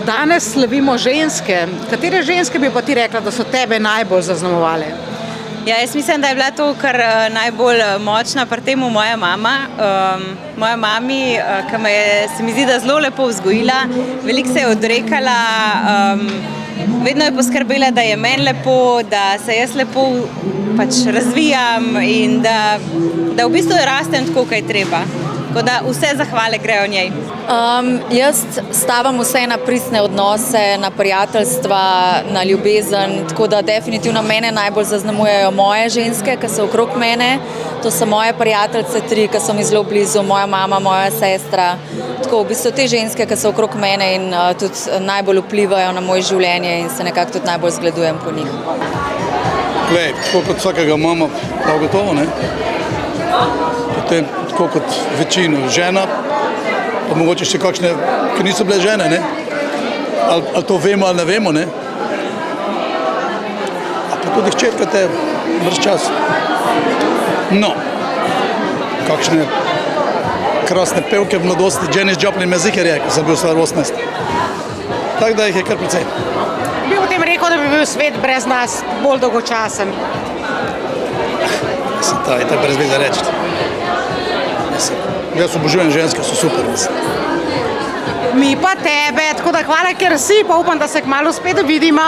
Danes slavimo ženske. Katere ženske bi pa ti rekla, da so tebe najbolj zaznamovale? Ja, jaz mislim, da je bila to kar najbolj močna pri tem moja mama. Moja mami, ki me je, se mi zdi, da zelo lepo vzgojila, veliko se je odrekala, vedno je poskrbela, da je meni lepo, da se jaz lepo pač razvijam in da v bistvu rastem tako, kaj treba. Tako da vse zahvale grejo njej. Jaz stavim vse na pristne odnose, na prijateljstva, na ljubezen, tako da definitivno mene najbolj zaznamujejo moje ženske, ki so okrog mene. To so moje prijateljice 3, ki so mi zelo blizu, moja mama, moja sestra. Tako v bistvu te ženske, ki so okrog mene in tudi najbolj vplivajo na moje življenje in se nekako tudi najbolj zgledujem po njih. Glej, tako kot vsakega mama, prav gotovo, ne? Potem, tako kot večino žena, pa mogoče še kakšne, ki niso bile žene, ne? Ali to vemo ali ne vemo, ne? A pa tudi hčerka te brez čas. No, kakšne krasne pevke v mladosti, Janis Joplin me ziher je, ko sem bil star 18. Tako da jih je kar precej. Bi potem rekel, da bi bil svet brez nas bolj dolgočasen? To je brez veze reči. Jaz obožujem ženske, so super. Mi pa tebe, tako da hvala, ker si, pa upam, da se kmalu spet vidimo.